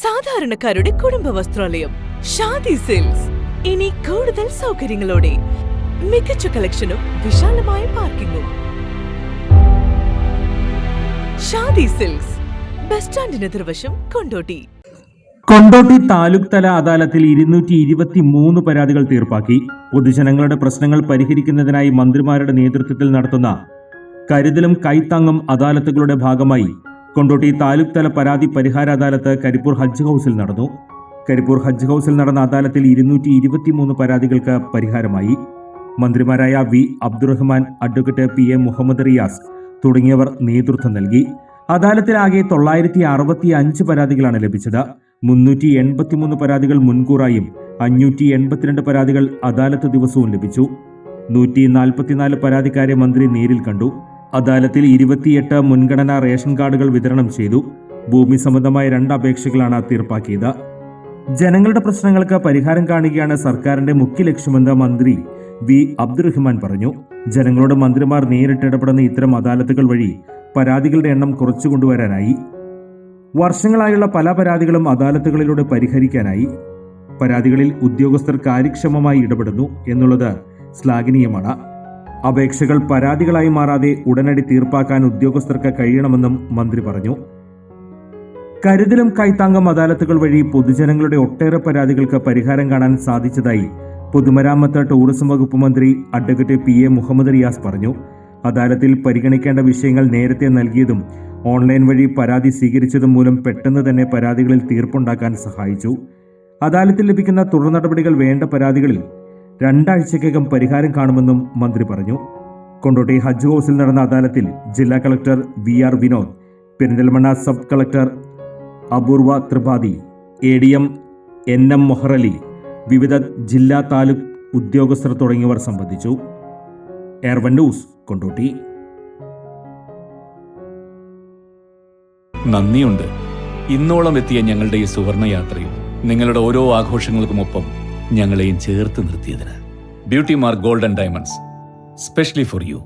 സാധാരണക്കാരുടെ കുടുംബ വസ്ത്രാലയം ഷാദി സിൽക്സ്. ഇനി കൂടുതൽ സൗകര്യങ്ങളോടെ മികച്ച കളക്ഷനും വിശാലമായ പാർക്കിംഗും. ഷാദി സിൽക്സ്, ബസ് സ്റ്റാൻഡിന് എതിർവശം, കൊണ്ടോട്ടി. കൊണ്ടോട്ടി താലൂക്ക് തല അദാലത്തിൽ 223 പരാതികൾ തീർപ്പാക്കി. പൊതുജനങ്ങളുടെ പ്രശ്നങ്ങൾ പരിഹരിക്കുന്നതിനായി മന്ത്രിമാരുടെ നേതൃത്വത്തിൽ നടത്തുന്ന കരുതലും കൈത്താങ്ങും അദാലത്തുകളുടെ ഭാഗമായി കൊണ്ടോട്ടി താലൂക്ക് തല പരാതി പരിഹാര അദാലത്ത് കരിപ്പൂർ ഹജ്ജ് ഹൌസിൽ നടന്നു. കരിപ്പൂർ ഹജ്ജ് ഹൌസിൽ നടന്ന അദാലത്തിൽ 223 പരാതികൾക്ക് പരിഹാരമായി. മന്ത്രിമാരായ V Abdurahiman, advocate PM Mohamed Riyas തുടങ്ങിയവർ നേതൃത്വം നൽകി. അദാലത്തിലാകെ 965 പരാതികളാണ് ലഭിച്ചത്. 383 പരാതികൾ മുൻകൂറായും 582 പരാതികൾ അദാലത്ത് ദിവസവും ലഭിച്ചു. 144 പരാതിക്കാരെ മന്ത്രി നേരിൽ കണ്ടു. അദാലത്തിൽ 28 മുൻഗണനാ റേഷൻ കാർഡുകൾ വിതരണം ചെയ്തു. ഭൂമി സംബന്ധമായ 2 അപേക്ഷകളാണ് തീർപ്പാക്കിയത്. ജനങ്ങളുടെ പ്രശ്നങ്ങൾക്ക് പരിഹാരം കാണുകയാണ് സർക്കാരിന്റെ മുഖ്യ ലക്ഷ്യമെന്ന് മന്ത്രി വി അബ്ദുറഹ്മാൻ പറഞ്ഞു. ജനങ്ങളോട് മന്ത്രിമാർ നേരിട്ടിടപെടുന്ന ഇത്തരം അദാലത്തുകൾ വഴി പരാതികളുടെ എണ്ണം കുറച്ചുകൊണ്ടുവരാനായി. വർഷങ്ങളായുള്ള പല പരാതികളും അദാലത്തുകളിലൂടെ പരിഹരിക്കാനായി. പരാതികളിൽ ഉദ്യോഗസ്ഥർ കാര്യക്ഷമമായി ഇടപെടുന്നു എന്നുള്ളത് ശ്ലാഘനീയമാണ്. അപേക്ഷകൾ പരാതികളായി മാറാതെ ഉടനടി തീർപ്പാക്കാൻ ഉദ്യോഗസ്ഥർക്ക് കഴിയണമെന്നും മന്ത്രി പറഞ്ഞു. കരുതലും കൈത്താങ്ങും അദാലത്തുകൾ വഴി പൊതുജനങ്ങളുടെ ഒട്ടേറെ പരാതികൾക്ക് പരിഹാരം കാണാൻ സാധിച്ചതായി പൊതുമരാമത്ത് ടൂറിസം വകുപ്പ് മന്ത്രി അഡ്വക്കേറ്റ് PM മുഹമ്മദ് റിയാസ് പറഞ്ഞു. അദാലത്തിൽ പരിഗണിക്കേണ്ട വിഷയങ്ങൾ നേരത്തെ നൽകിയതും ഓൺലൈൻ വഴി പരാതി സ്വീകരിച്ചതും മൂലം പെട്ടെന്ന് തന്നെ പരാതികളിൽ തീർപ്പുണ്ടാക്കാൻ സഹായിച്ചു. അദാലത്തിൽ ലഭിക്കുന്ന തുടർ നടപടികൾ വേണ്ട പരാതികളിൽ 2 ആഴ്ചയ്ക്കകം പരിഹാരം കാണുമെന്നും മന്ത്രി പറഞ്ഞു. കൊണ്ടോട്ടി ഹജ്ജ് ഹൌസിൽ നടന്ന അദാലത്തിൽ ജില്ലാ collector VR Vinod, Perinthalmanna sub collector അപൂർവ ത്രിപാഠി, ADM NM മൊഹറലി, വിവിധ ജില്ലാ താലൂക്ക് ഉദ്യോഗസ്ഥർ തുടങ്ങിയവർ സംബന്ധിച്ചു. എയർവൺ ന്യൂസ്, കൊണ്ടോട്ടി. നന്ദിയുണ്ട്. ഇന്നോളം എത്തിയ ഞങ്ങളുടെ ഈ സുവർണയാത്രയും നിങ്ങളുടെ ഓരോ ആഘോഷങ്ങൾക്കുമൊപ്പം ഞങ്ങളെയും ചേർത്ത് നിർത്തിയതിന്. Beauty Mark gold and diamonds, specially for U.